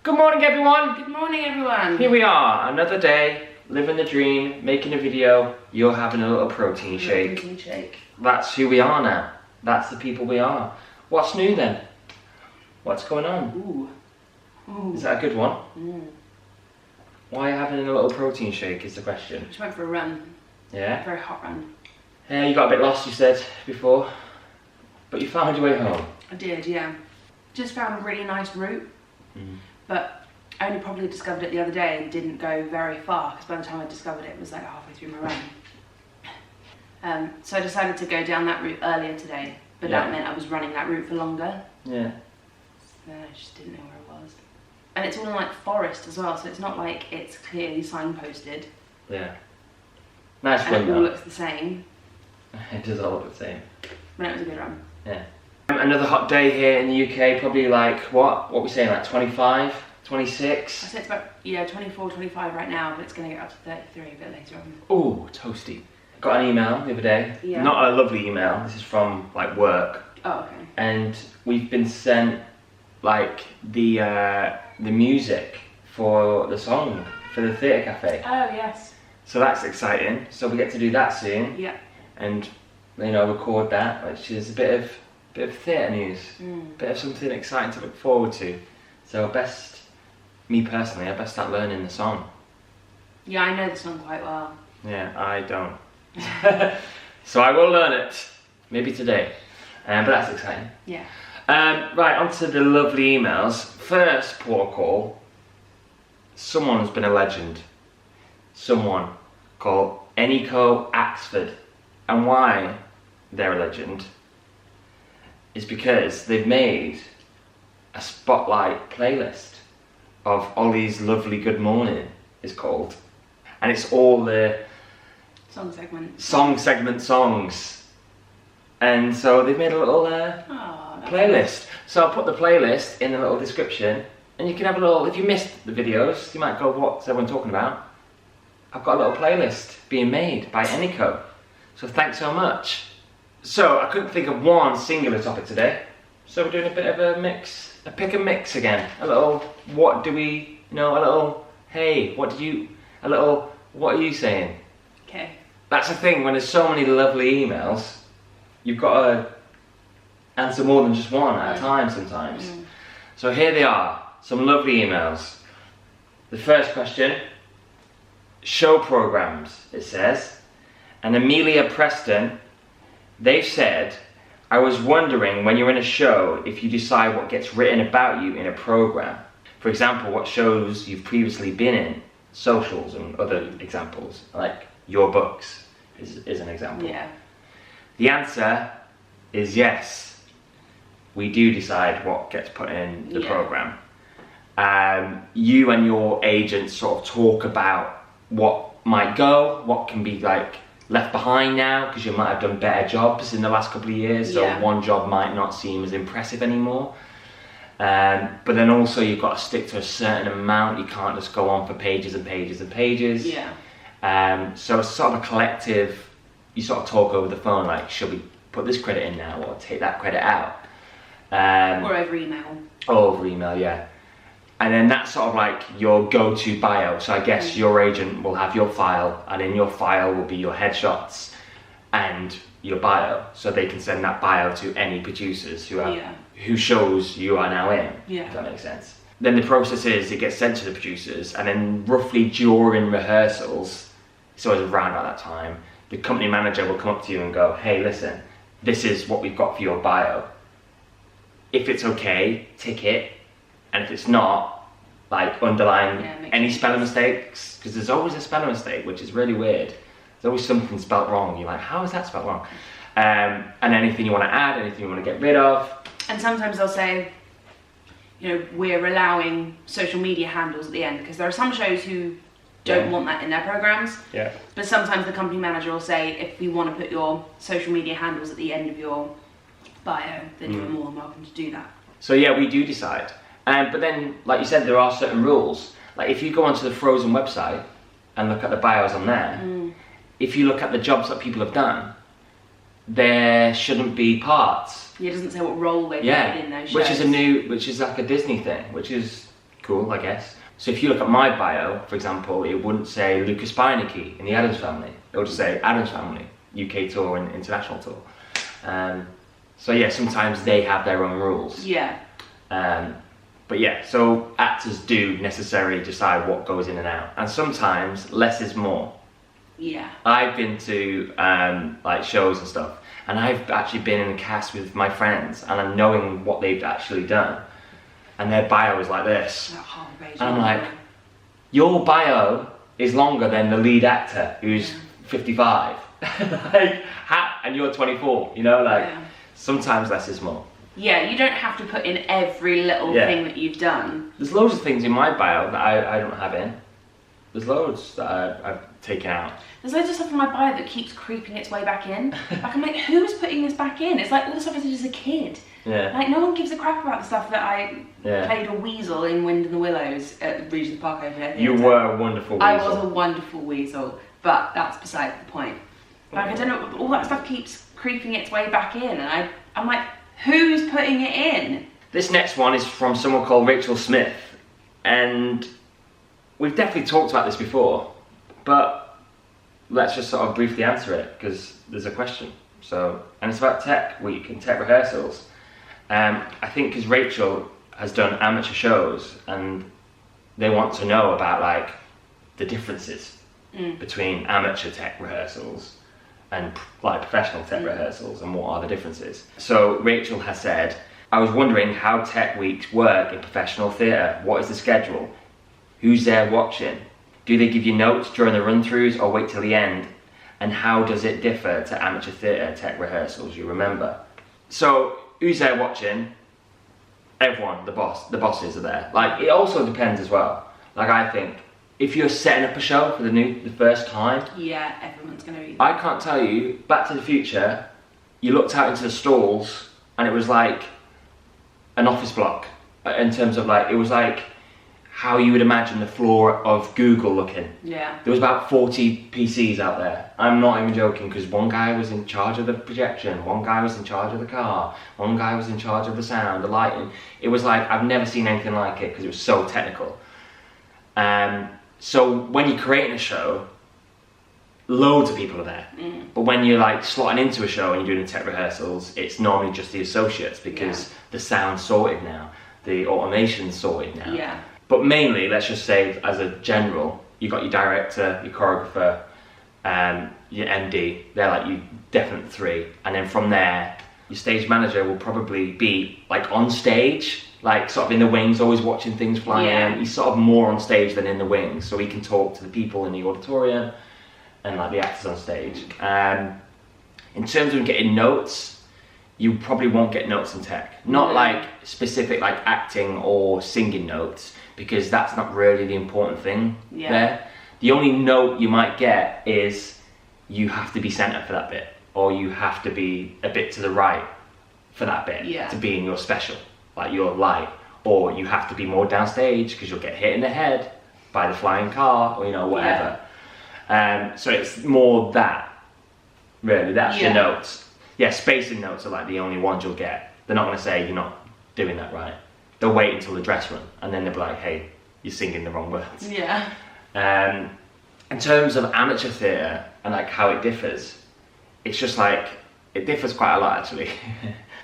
Good morning, everyone. Good morning, everyone. Here we are, another day, living the dream, making a video. You're having a little protein shake. Protein shake. That's who we are now. That's the people we are. What's new then? What's going on? Ooh. Is that a good one? Mm. Why are you having a little protein shake is the question. Just went for a run. Yeah? A very hot run. Yeah, you got a bit lost, you said before. But you found your way home. I did, yeah. Just found a really nice route. But I only probably discovered it the other day and didn't go very far, because by the time I discovered it, it was like halfway through my run. So I decided to go down that route earlier today, but that meant I was running that route for longer. Yeah. So then I just didn't know where it was. And it's all in like forest as well, so it's not like it's clearly signposted. Yeah. Nice And run it all though. looks the same. It does all look the same. But it was a good run. Yeah. Another hot day here in the UK, probably like, what we saying, like 25, 26? I said it's about, 24, 25 right now, but it's going to get up to 33 a bit later on. Ooh, toasty. Got an email the other day. Yeah. Not a lovely email, this is from like work. Oh, okay. And we've been sent like the music for the song for the theatre cafe. Oh, yes. So that's exciting. So we get to do that soon. Yeah. And record that, which is a bit of theatre news, bit of something exciting to look forward to. So me personally, I best start learning the song. Yeah, I know the song quite well. Yeah, I don't. So I will learn it, maybe today, but that's exciting. Yeah. Right, on to the lovely emails. First port of call, someone's been a legend. Someone called Eniko Axford. And why they're a legend is because they've made a spotlight playlist of Ollie's Lovely Good Morning, is called. And it's all the Song segment. song segment songs. And so they've made a little playlist. So I'll put the playlist in the little description, and you can have a little, if you missed the videos, you might go, what's everyone talking about? I've got a little playlist being made by Eniko. So thanks so much. So I couldn't think of one singular topic today. So we're doing a bit of a mix, a pick and mix again. A little, what do we, a little, hey, what are you saying? Okay. That's the thing, when there's so many lovely emails, you've got to answer more than just one at a time sometimes. So here they are, some lovely emails. The first question, show programs, it says. And Amelia Preston, they've said, I was wondering when you're in a show if you decide what gets written about you in a program. For example, what shows you've previously been in, socials and other examples, like your books is an example. Yeah. The answer is yes. We do decide what gets put in the program. You and your agent sort of talk about what might go, what can be like left behind now, because you might have done better jobs in the last couple of years, so one job might not seem as impressive anymore. But then also you've got to stick to a certain amount, you can't just go on for pages and pages and pages. Yeah. So it's sort of a collective, you sort of talk over the phone like, should we put this credit in now or take that credit out? Or over email. Over email, yeah. And then that's sort of like your go-to bio. So I guess your agent will have your file, and in your file will be your headshots and your bio. So they can send that bio to any producers who shows you are now in. Yeah. If that makes sense. Then the process is it gets sent to the producers, and then roughly during rehearsals, it's always around at that time, the company manager will come up to you and go, hey, listen, this is what we've got for your bio. If it's okay, tick it. And if it's not, like underline any spelling mistakes, because there's always a spelling mistake, which is really weird. There's always something spelt wrong. You're like, how is that spelt wrong? And anything you want to add, anything you want to get rid of. And sometimes they'll say, we're allowing social media handles at the end, because there are some shows who don't want that in their programs. Yeah. But sometimes the company manager will say, if we want to put your social media handles at the end of your bio, then you're more than welcome to do that. So yeah, we do decide. But then, like you said, there are certain rules. Like if you go onto the Frozen website and look at the bios on there, if you look at the jobs that people have done, there shouldn't be parts. Yeah, it doesn't say what role they played in those shows. Which is like a Disney thing, which is cool, I guess. So if you look at my bio, for example, it wouldn't say Lucas Beinecke in the Addams Family. It would just say Addams Family, UK tour and international tour. So yeah, sometimes they have their own rules. Yeah. But yeah, so actors do necessarily decide what goes in and out, and sometimes less is more. Yeah. I've been to like shows and stuff, and I've actually been in the cast with my friends, and I'm knowing what they've actually done, and their bio is like this. And I'm like, your bio is longer than the lead actor who's 55. Like, and you're 24, you know, like, sometimes less is more. Yeah, you don't have to put in every little thing that you've done. There's loads of things in my bio that I don't have in. There's loads that I've taken out. There's loads of stuff in my bio that keeps creeping its way back in. Like, I'm like, who's putting this back in? It's like all the stuff I did as a kid. Yeah. Like, no one gives a crap about the stuff that I played a weasel in Wind in the Willows at Regent's Park over here. You were a wonderful weasel. I was a wonderful weasel, but that's beside the point. Like, I don't know, all that stuff keeps creeping its way back in, and I'm like, who's putting it in? This next one is from someone called Rachel Smith, and we've definitely talked about this before, but let's just sort of briefly answer it, because there's a question. So, and it's about tech week and tech rehearsals. I think because Rachel has done amateur shows, and they want to know about like the differences between amateur tech rehearsals and like professional tech rehearsals, and what are the differences. So Rachel has said, I was wondering how tech weeks work in professional theatre. What is the schedule? Who's there watching? Do they give you notes during the run-throughs or wait till the end? And how does it differ to amateur theatre tech rehearsals you remember? So who's there watching? Everyone, the bosses are there. Like, it also depends as well. Like, I think if you're setting up a show for the first time, yeah, everyone's gonna be. I can't tell you. Back to the Future, you looked out into the stalls and it was like an office block. In terms of like, it was like how you would imagine the floor of Google looking. Yeah. There was about 40 PCs out there. I'm not even joking, because one guy was in charge of the projection, one guy was in charge of the car, one guy was in charge of the sound, the lighting. It was like, I've never seen anything like it, because it was so technical. So when you're creating a show, loads of people are there. But when you're like slotting into a show and you're doing the tech rehearsals, it's normally just the associates, because the sound's sorted now, the automation's sorted now. Yeah. But mainly, let's just say, as a general, you've got your director, your choreographer, your MD. They're like your definite three. And then from there, your stage manager will probably be like on stage, like sort of in the wings, always watching things flying in. He's sort of more on stage than in the wings, so he can talk to the people in the auditorium and like the actors on stage. In terms of getting notes, you probably won't get notes in tech. Not like specific like acting or singing notes, because that's not really the important thing there. The only note you might get is you have to be centre for that bit, or you have to be a bit to the right for that bit to be in your special, like your light, or you have to be more downstage because you'll get hit in the head by the flying car, or you know, whatever. So it's more that, really, that's your notes. Yeah, spacing notes are like the only ones you'll get. They're not going to say you're not doing that right. They'll wait until the dress run, and then they'll be like, hey, you're singing the wrong words. Yeah. In terms of amateur theatre and like how it differs, it's just like, it differs quite a lot actually.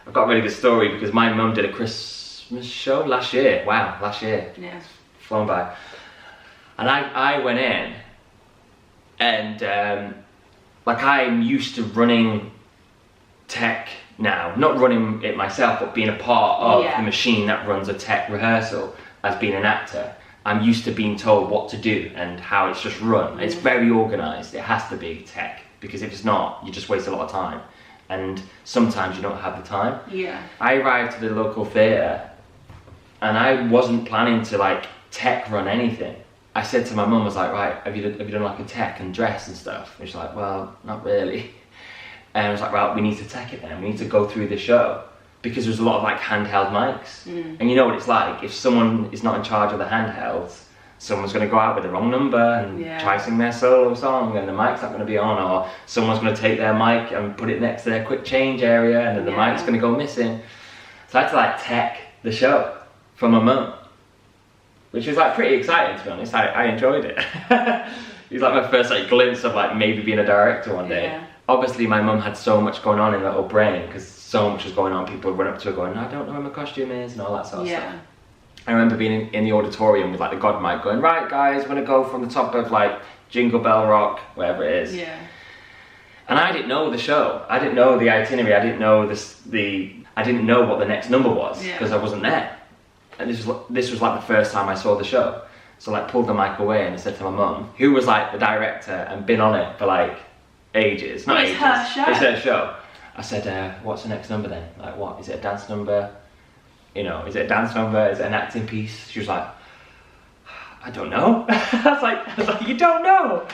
I've got a really good story, because my mum did a Christmas show last year. Wow, last year. Yeah. Flown by. And I went in, and like, I'm used to running tech now, not running it myself, but being a part of the machine that runs a tech rehearsal. As being an actor, I'm used to being told what to do and how it's just run. It's very organised. It has to be tech, because if it's not, you just waste a lot of time, and sometimes you don't have the time. Yeah. I arrived to the local theatre, and I wasn't planning to like tech run anything. I said to my mum, I was like, right, have you done like a tech and dress and stuff? And she's like, well, not really. And I was like, well, we need to tech it then. We need to go through the show, because there's a lot of like handheld mics. And you know what it's like, if someone is not in charge of the handhelds, someone's going to go out with the wrong number and try to sing their solo song, and the mic's not going to be on, or someone's going to take their mic and put it next to their quick change area, and then the mic's going to go missing. So I had to like tech the show for my mum. which was like pretty exciting, to be honest. I enjoyed it. It was like my first like glimpse of like maybe being a director one day. Yeah. Obviously my mum had so much going on in her little brain, because so much was going on. People would run up to her going, I don't know where my costume is, and all that sort of stuff. I remember being in the auditorium with like the God mic going, right guys, we're gonna go from the top of like Jingle Bell Rock, wherever it is. Yeah. And I didn't know the show. I didn't know the itinerary. I didn't know I didn't know what the next number was, because I wasn't there. And this was like the first time I saw the show. So like pulled the mic away and I said to my mum, who was like the director and been on it for like ages. Not ages. It's her show. It's her show. I said, what's the next number then? Like what? Is it a dance number? You know, is it a dance number? Is it an acting piece? She was like, I don't know. I was like, you don't know?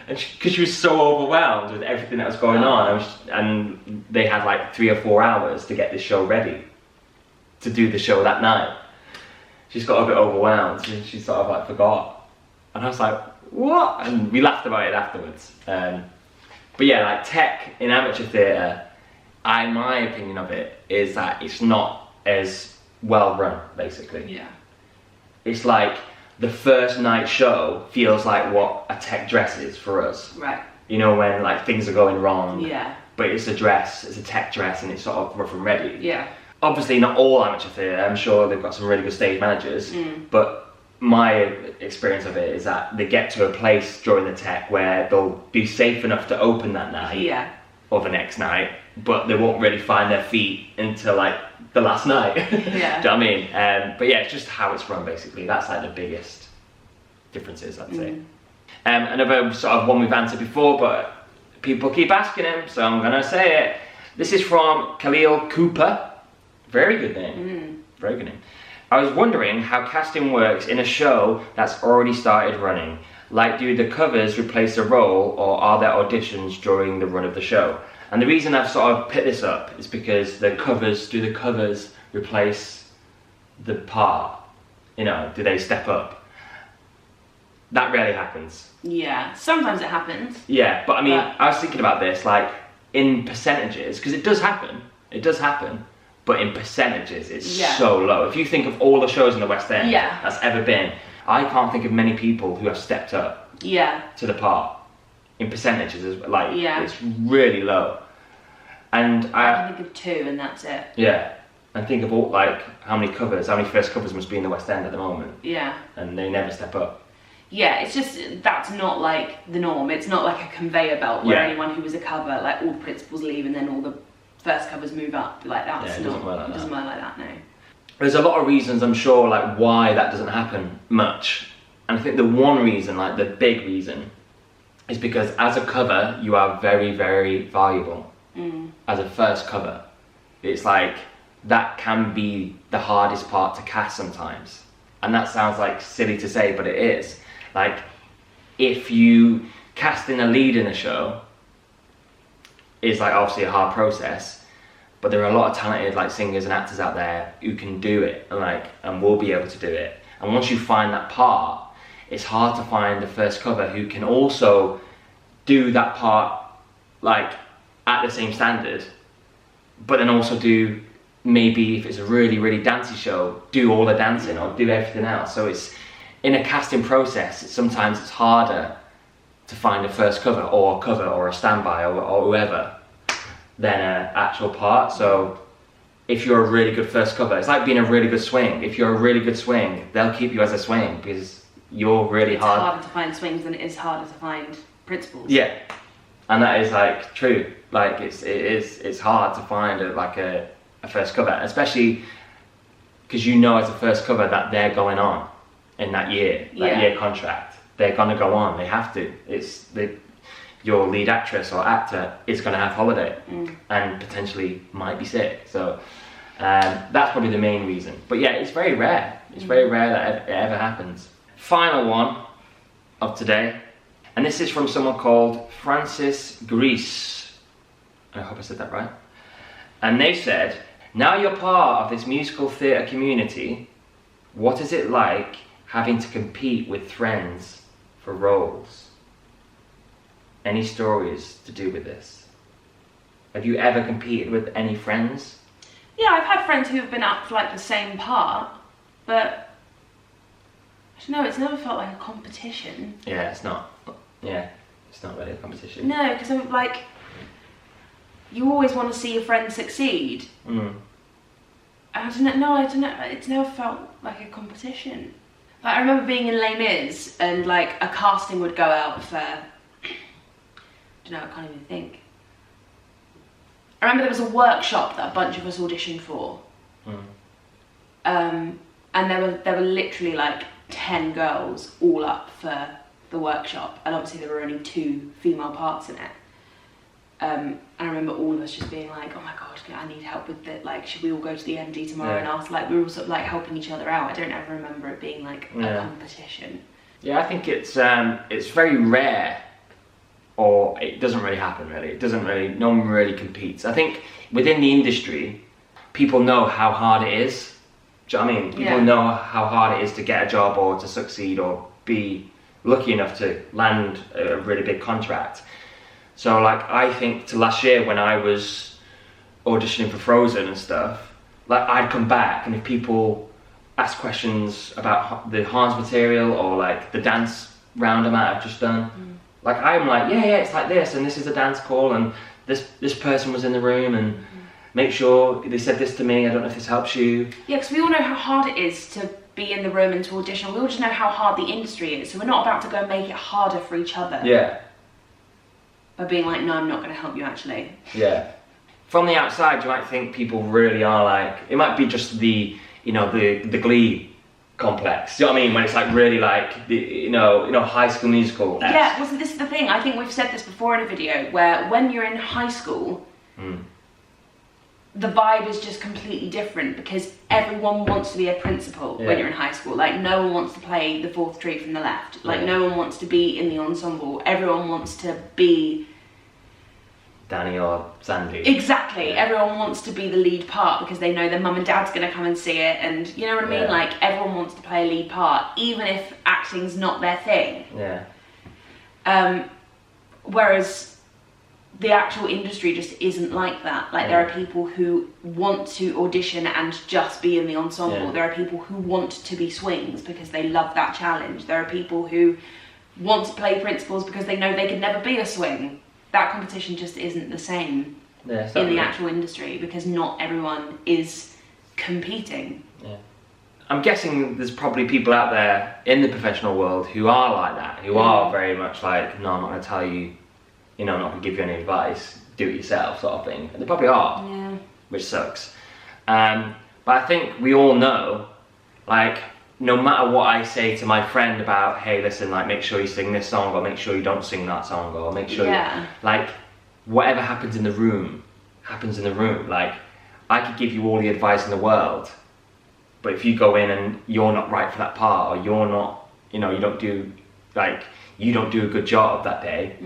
And because she was so overwhelmed with everything that was going on, and they had like 3 or 4 hours to get this show ready to do the show that night. She's got a bit overwhelmed and she sort of like forgot. And I was like, what? And we laughed about it afterwards. But yeah, like tech in amateur theatre, my opinion of it is that it's not as well run, basically. Yeah. It's like the first night show feels like what a tech dress is for us. Right. You know, when like things are going wrong. Yeah. But it's a dress, it's a tech dress, and it's sort of rough and ready. Yeah. Obviously not all amateur theatre, I'm sure they've got some really good stage managers, but my experience of it is that they get to a place during the tech where they'll be safe enough to open that night or the next night, but they won't really find their feet until like the last night. Yeah. Do you know what I mean? But yeah, it's just how it's run basically. That's like the biggest differences, I'd say. Another sort of one we've answered before, but people keep asking him, so I'm gonna say it. This is from Khalil Cooper. Very good name. Very good name. I was wondering how casting works in a show that's already started running. Like, do the covers replace the role, or are there auditions during the run of the show? And the reason I've sort of picked this up is because do the covers replace the part? You know, do they step up? That rarely happens. Yeah, sometimes it happens. Yeah, but I mean, I was thinking about this, like, in percentages, because it does happen, but in percentages, it's so low. If you think of all the shows in the West End that's ever been, I can't think of many people who have stepped up to the part. In percentages, like, it's really low. And I can think of 2 and that's it. Yeah, and think of all, like, how many first covers must be in the West End at the moment. Yeah. And they never step up. Yeah, it's just, that's not like the norm. It's not like a conveyor belt where anyone who was a cover, like all the principals leave and then all the first covers move up. Like that's it doesn't work like that, no. There's a lot of reasons, I'm sure, like why that doesn't happen much. And I think the one reason, like the big reason, is because as a cover, you are very, very valuable. As a first cover. It's like, that can be the hardest part to cast sometimes. And that sounds like silly to say, but it is. Like, if you casting a lead in a show, is like obviously a hard process, but there are a lot of talented like singers and actors out there who can do it and will be able to do it. And once you find that part, it's hard to find the first cover who can also do that part like at the same standard, but then also do, maybe if it's a really, really dancey show, do all the dancing or do everything else. So it's, in a casting process, sometimes it's harder to find a first cover or a standby or whoever than an actual part. So if you're a really good first cover, it's like being a really good swing. If you're a really good swing, they'll keep you as a swing because you're really hard. It's harder to find swings than it is harder to find principals. Yeah, and that is like true. Like it's hard to find a first cover, especially because you know as a first cover that they're going on in that year contract. They're gonna go on. They have to. Your lead actress or actor is gonna have holiday and potentially might be sick. So that's probably the main reason. But yeah, it's very rare. It's very rare that it ever happens. Final one of today, and this is from someone called Francis Grease. I hope I said that right. And they said, now you're part of this musical theatre community, what is it like having to compete with friends for roles? Any stories to do with this? Have you ever competed with any friends? Yeah, I've had friends who have been up for like the same part, but I Do you know, it's never felt like a competition. Yeah, it's not. Yeah, it's not really a competition. No, because I'm like, you always want to see your friends succeed. I don't know, it's never felt like a competition. Like, I remember being in Les Mis and like a casting would go out for, I don't know, I can't even think. I remember there was a workshop that a bunch of us auditioned for. And there were literally like 10 girls all up for the workshop, and obviously there were only 2 female parts in it. And I remember all of us just being like, oh my god, I need help with it, like, should we all go to the MD tomorrow and ask, like, we were all sort of like helping each other out. I don't ever remember it being like a competition. Yeah, I think it's very rare, or it doesn't really happen really. It doesn't really, no one really competes. I think within the industry, people know how hard it is. Do you know what I mean? People know how hard it is to get a job or to succeed or be lucky enough to land a really big contract. So like, I think to last year when I was auditioning for Frozen and stuff, like, I'd come back and if people ask questions about the Hans material or like the dance round I might have just done, like, I'm like, yeah, it's like this and this is a dance call and this person was in the room and make sure they said this to me, I don't know if this helps you. Yeah, because we all know how hard it is to be in the room and to audition. We all just know how hard the industry is, so we're not about to go and make it harder for each other. Yeah. By being like, no, I'm not going to help you actually. Yeah. From the outside, you might think people really are like, it might be just the, you know, the Glee complex. Do you know what I mean? When it's like really like, the, you know, High School Musical. Yeah, well, so this is the thing. I think we've said this before in a video, where when you're in high school, the vibe is just completely different because everyone wants to be a principal when you're in high school. Like, no one wants to play the fourth tree from the left. Like, no one wants to be in the ensemble. Everyone wants to be Danny or Sandy. Exactly. Everyone wants to be the lead part because they know their mum and dad's going to come and see it, and you know what I mean? Like, everyone wants to play a lead part, even if acting's not their thing. Yeah. Whereas the actual industry just isn't like that. Like, there are people who want to audition and just be in the ensemble. There are people who want to be swings because they love that challenge. There are people who want to play principals because they know they could never be a swing. That competition just isn't the same in the actual industry because not everyone is competing. Yeah. I'm guessing there's probably people out there in the professional world who are like that, who are very much like, no, I'm not going to tell you, you know, I'm not going to give you any advice, do it yourself sort of thing. And they probably are, which sucks. But I think we all know, like, no matter what I say to my friend about, hey, listen, like, make sure you sing this song, or make sure you don't sing that song, or make sure you, like, whatever happens in the room, happens in the room. Like, I could give you all the advice in the world, but if you go in and you're not right for that part, or you're not, you know, you don't do a good job that day,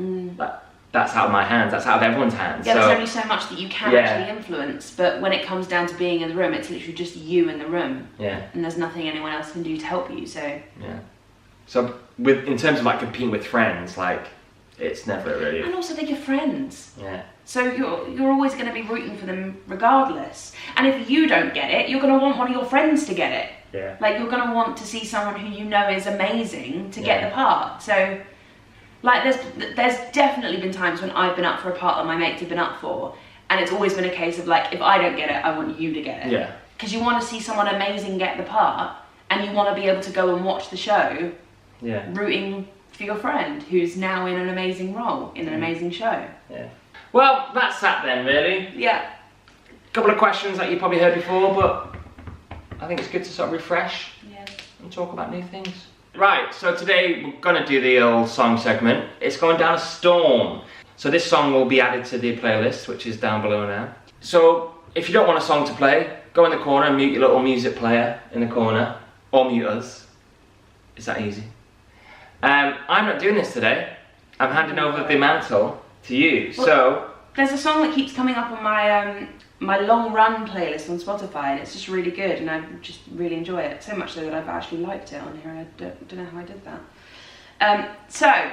that's out of my hands, that's out of everyone's hands. Yeah, there's only so much that you can actually influence, but when it comes down to being in the room, it's literally just you in the room. Yeah. And there's nothing anyone else can do to help you, so. Yeah. So, in terms of like competing with friends, like, it's never really... And also they're your friends. Yeah. So you're always going to be rooting for them regardless. And if you don't get it, you're going to want one of your friends to get it. Yeah. Like, you're going to want to see someone who you know is amazing to get the part. So, like, there's definitely been times when I've been up for a part that my mates have been up for, and it's always been a case of like, if I don't get it, I want you to get it. Yeah. Because you want to see someone amazing get the part, and you want to be able to go and watch the show, rooting for your friend who's now in an amazing role in an amazing show. Yeah. Well, that's that then, really. Yeah. A couple of questions that you probably heard before, but I think it's good to sort of refresh and talk about new things. Right, so today we're going to do the old song segment. It's Going Down a Storm. So this song will be added to the playlist, which is down below now. So if you don't want a song to play, go in the corner and mute your little music player in the corner, or mute us. It's that easy. I'm not doing this today. I'm handing over the mantle to you. Well, so there's a song that keeps coming up on my my long run playlist on Spotify, and it's just really good, and I just really enjoy it, so much so that I've actually liked it on here, and I don't know how I did that. So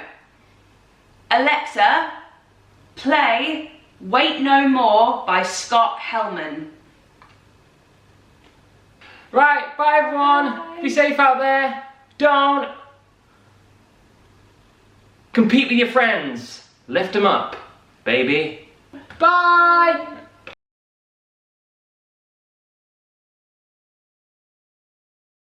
Alexa, play Wait No More by Scott Helman. Right, bye everyone. Bye. Be safe out there. Don't compete with your friends. Lift them up, baby. Bye!